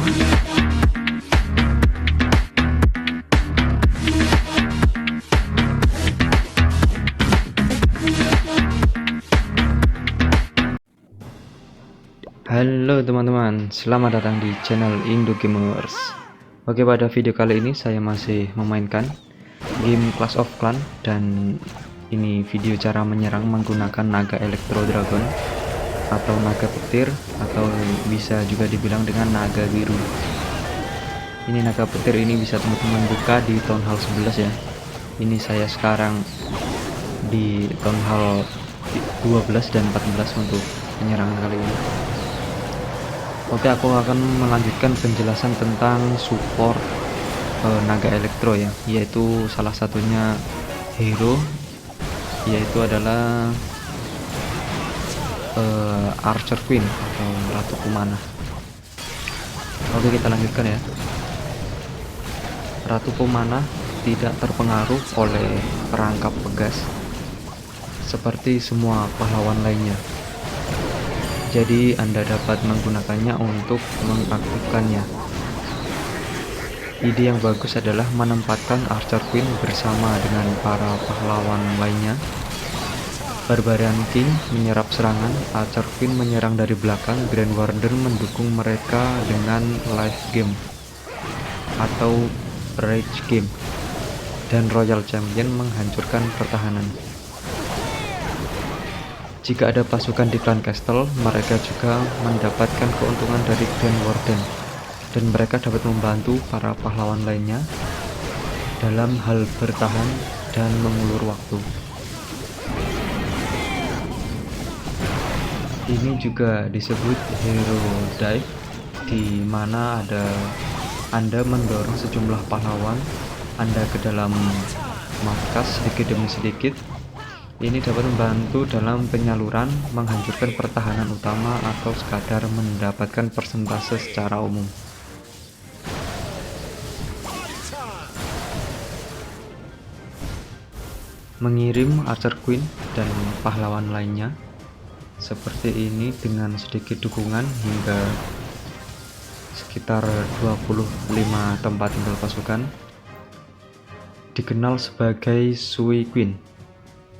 Halo teman-teman, selamat datang di channel Indo Gamers. Oke, pada video kali ini saya masih memainkan game Clash of Clans, dan ini video cara menyerang menggunakan naga Electro Dragon atau naga petir, atau bisa juga dibilang dengan naga biru. Ini naga petir ini bisa teman-teman buka di Town Hall 11 ya. Ini saya sekarang di Town Hall 12 dan 14 untuk penyerangan kali ini. Oke, aku akan melanjutkan penjelasan tentang support naga elektro ya, yaitu salah satunya hero, yaitu adalah Archer Queen atau Ratu Pemanah. Oke, kita lanjutkan ya. Ratu Pemanah tidak terpengaruh oleh perangkap pegas seperti semua pahlawan lainnya. Jadi Anda dapat menggunakannya untuk mengaktifkannya. Ide yang bagus adalah menempatkan Archer Queen bersama dengan para pahlawan lainnya. Barbarian King menyerap serangan, Archer Queen menyerang dari belakang, Grand Warden mendukung mereka dengan live game atau rage game, dan Royal Champion menghancurkan pertahanan. Jika ada pasukan di Clan Castle, mereka juga mendapatkan keuntungan dari Grand Warden, dan mereka dapat membantu para pahlawan lainnya dalam hal bertahan dan mengulur waktu. Ini juga disebut Hero Dive, di mana Anda mendorong sejumlah pahlawan Anda ke dalam markas sedikit demi sedikit. Ini dapat membantu dalam penyaluran, menghancurkan pertahanan utama, atau sekadar mendapatkan persentase secara umum. Mengirim Archer Queen dan pahlawan lainnya seperti ini dengan sedikit dukungan hingga sekitar 25 tempat tinggal pasukan dikenal sebagai Sui Queen.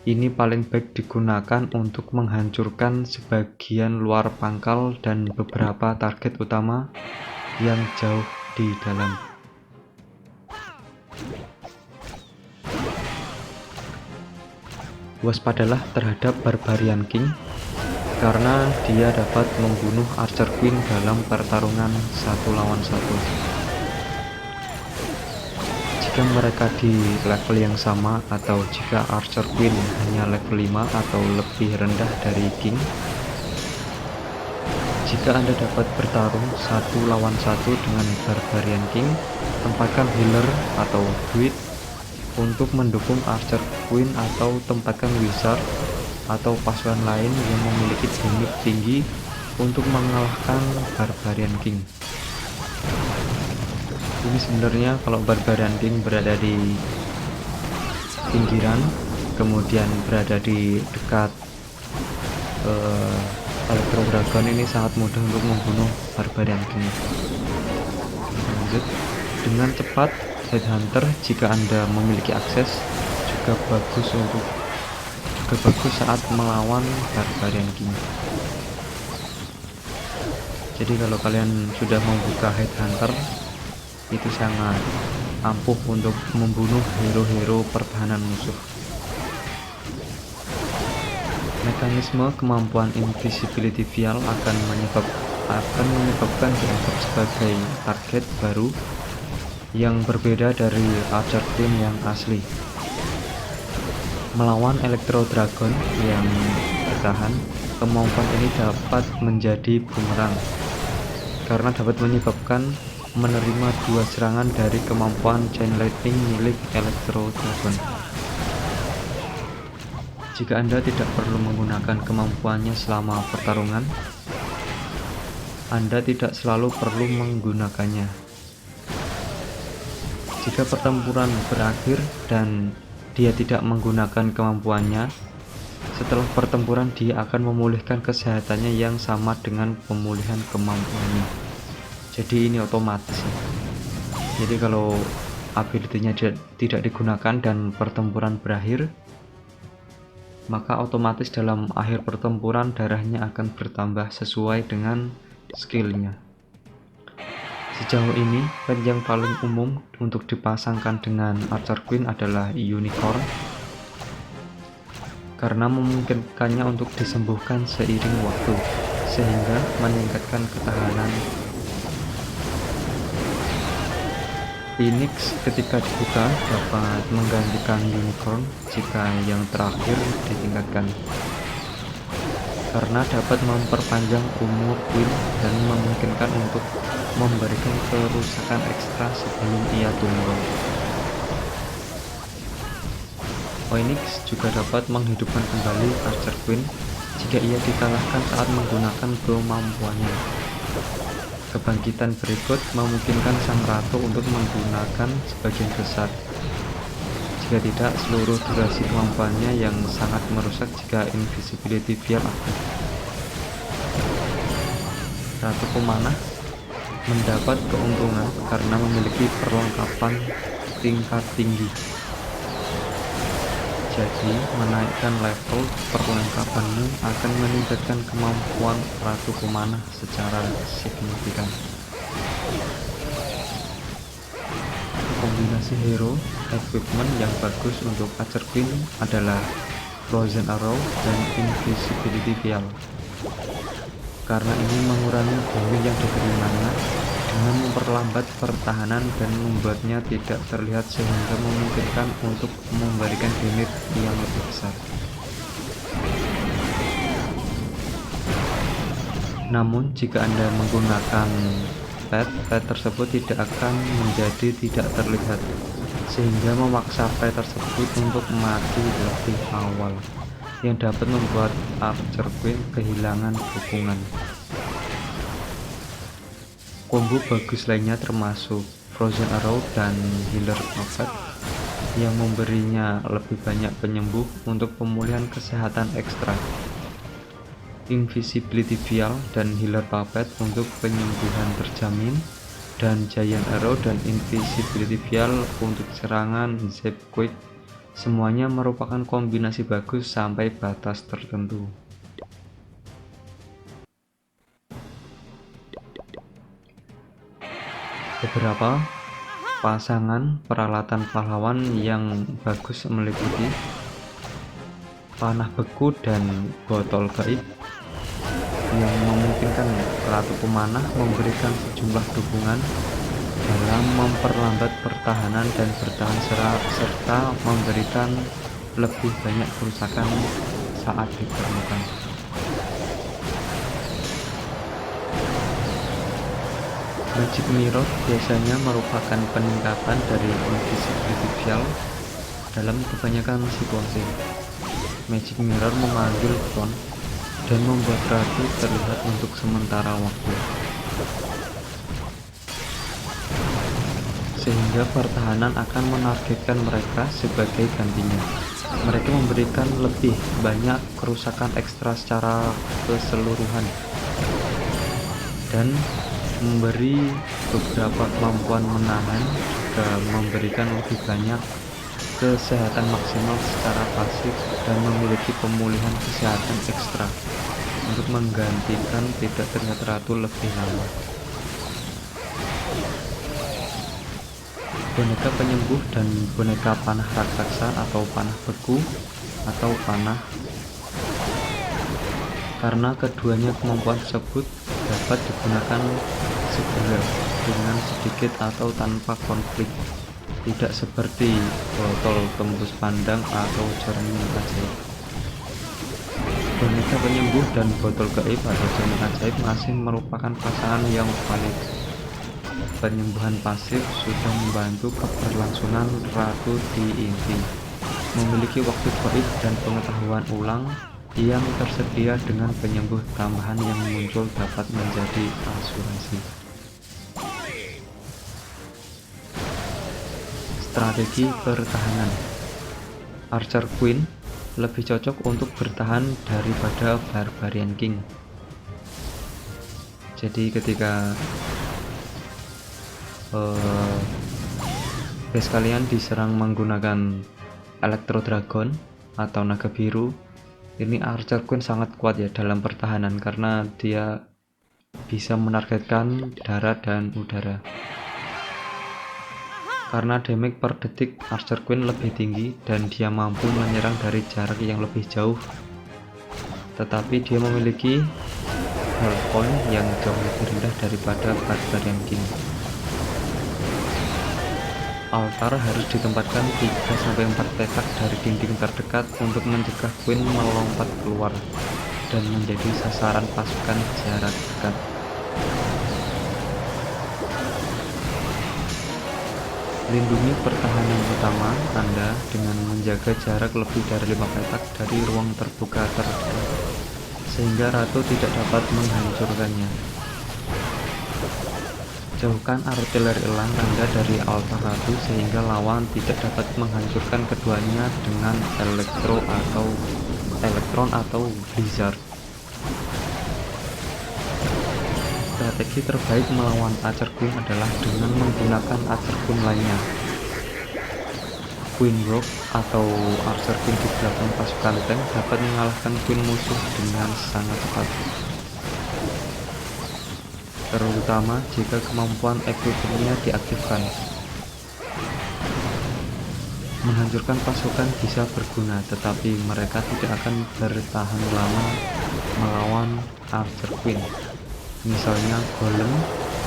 Ini paling baik digunakan untuk menghancurkan sebagian luar pangkal dan beberapa target utama yang jauh di dalam. Waspadalah terhadap Barbarian King, karena dia dapat membunuh Archer Queen dalam pertarungan 1 lawan 1. Jika mereka di level yang sama, atau jika Archer Queen hanya level 5 atau lebih rendah dari King. Jika Anda dapat bertarung 1 lawan 1 dengan Barbarian King, tempatkan healer atau druid untuk mendukung Archer Queen, atau tempatkan wizard atau pasukan lain yang memiliki damage tinggi untuk mengalahkan Barbarian King. Ini sebenarnya kalau Barbarian King berada di pinggiran, kemudian berada di dekat Electro Dragon, ini sangat mudah untuk membunuh Barbarian King. Lanjut, dengan cepat Headhunter jika Anda memiliki akses juga bagus saat melawan Barbarian King. Jadi kalau kalian sudah membuka Headhunter, itu sangat ampuh untuk membunuh hero-hero pertahanan musuh. Mekanisme kemampuan Invisibility Vial akan menyebabkan dianggap sebagai target baru yang berbeda dari Archer Queen yang asli. Melawan Electro Dragon yang bertahan, kemampuan ini dapat menjadi bumerang karena dapat menyebabkan menerima 2 serangan dari kemampuan Chain Lightning milik Electro Dragon. Jika Anda tidak perlu menggunakan kemampuannya selama pertarungan, Anda tidak selalu perlu menggunakannya. Jika pertempuran berakhir dan dia tidak menggunakan kemampuannya, setelah pertempuran dia akan memulihkan kesehatannya yang sama dengan pemulihan kemampuannya. jadi ini otomatis ya. Jadi kalau ability-nya tidak digunakan dan pertempuran berakhir, maka otomatis dalam akhir pertempuran darahnya akan bertambah sesuai dengan skillnya. Sejauh ini, pet yang paling umum untuk dipasangkan dengan Archer Queen adalah Unicorn, karena memungkinkannya untuk disembuhkan seiring waktu, sehingga meningkatkan ketahanan. Phoenix ketika dibuka dapat menggantikan Unicorn jika yang terakhir ditingkatkan, karena dapat memperpanjang umur Queen dan memungkinkan untuk memberikan kerusakan ekstra sebelum ia tumbuh. Phoenix juga dapat menghidupkan kembali Archer Queen jika ia dikalahkan saat menggunakan kemampuannya. Kebangkitan berikut memungkinkan sang ratu untuk menggunakan sebagian besar. Jika tidak, seluruh durasi kemampuannya yang sangat merusak jika invisibility vial aktif. Ratu Pemanah mendapat keuntungan karena memiliki perlengkapan tingkat tinggi. Jadi, menaikkan level perlengkapanmu akan meningkatkan kemampuan Ratu Pemanah secara signifikan. Kombinasi hero equipment yang bagus untuk Archer Queen adalah Frozen Arrow dan Invisibility Vial, karena ini mengurangi damage yang diterimanya dengan memperlambat pertahanan dan membuatnya tidak terlihat, sehingga memungkinkan untuk memberikan damage yang lebih besar. Namun jika Anda menggunakan pet tersebut tidak akan menjadi tidak terlihat, sehingga memaksa pet tersebut untuk mati lebih awal, yang dapat membuat Archer Queen kehilangan dukungan. Combo bagus lainnya termasuk Frozen Arrow dan Healer Puppet yang memberinya lebih banyak penyembuh untuk pemulihan kesehatan ekstra, Invisibility Vial dan Healer Puppet untuk penyembuhan terjamin, dan Giant Arrow dan Invisibility Vial untuk serangan Zap Quick. Semuanya merupakan kombinasi bagus sampai batas tertentu. Beberapa pasangan peralatan pahlawan yang bagus meliputi panah beku dan botol gaib, yang memungkinkan Ratu Pemanah memberikan sejumlah dukungan dalam memperlambat pertahanan dan bertahan serta memberikan lebih banyak kerusakan saat diperlukan. Magic Mirror biasanya merupakan peningkatan dari Invisibility Vial dalam kebanyakan situasi. Magic Mirror memanggil Clone dan membuat Ratu terlihat untuk sementara waktu, sehingga pertahanan akan menargetkan mereka sebagai gantinya. Mereka memberikan lebih banyak kerusakan ekstra secara keseluruhan dan memberi beberapa kemampuan menahan, juga memberikan lebih banyak kesehatan maksimal secara pasif dan memiliki pemulihan kesehatan ekstra untuk menggantikan tidak terlihat Ratu lebih lama. Boneka penyembuh dan boneka panah raksasa atau panah beku atau panah, karena keduanya kemampuan tersebut dapat digunakan segera dengan sedikit atau tanpa konflik, tidak seperti botol tembus pandang atau cermin ajaib. Boneka penyembuh dan botol gaib atau cermin ajaib masih merupakan pasangan yang valid. Penyembuhan pasif sudah membantu keberlangsungan Ratu di inti, memiliki waktu gaib dan pengetahuan ulang yang tersedia dengan penyembuh tambahan yang muncul dapat menjadi asuransi. Strategi pertahanan. Archer Queen lebih cocok untuk bertahan daripada Barbarian King. Jadi ketika eh, base kalian diserang menggunakan Electro Dragon atau naga biru, ini Archer Queen sangat kuat ya dalam pertahanan karena dia bisa menargetkan darat dan udara. Karena damage per detik Archer Queen lebih tinggi dan dia mampu menyerang dari jarak yang lebih jauh, tetapi dia memiliki health point yang jauh lebih rendah daripada Barbarian King. Altar harus ditempatkan 3-4 petak dari dinding terdekat untuk mencegah Queen melompat keluar dan menjadi sasaran pasukan jarak dekat. Lindungi pertahanan utama Anda dengan menjaga jarak lebih dari 5 petak dari ruang terbuka terdekat, sehingga ratu tidak dapat menghancurkannya. Jauhkan artileri elang Anda dari altar ratu sehingga lawan tidak dapat menghancurkan keduanya dengan elektron atau blizzard. Strategi terbaik melawan Archer Queen adalah dengan menggunakan Archer Queen lainnya. Queen Rogue atau Archer Queen di belakang pasukan tank dapat mengalahkan Queen musuh dengan sangat cepat, terutama jika kemampuan equipmentnya diaktifkan. Menghancurkan pasukan bisa berguna, tetapi mereka tidak akan bertahan lama melawan Archer Queen. Misalnya golem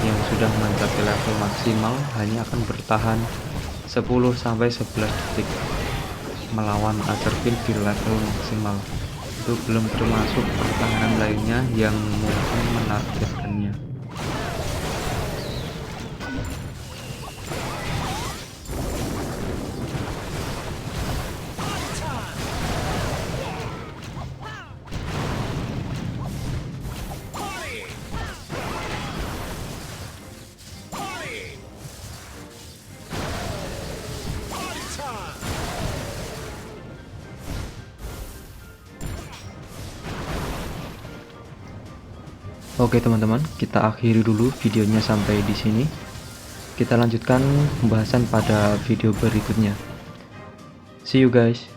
yang sudah mencapai level maksimal hanya akan bertahan 10-11 detik melawan Archer Queen di level maksimal. Itu belum termasuk pertahanan lainnya yang mungkin menargetkannya. Oke teman-teman, kita akhiri dulu videonya sampai di sini. Kita lanjutkan pembahasan pada video berikutnya. See you guys.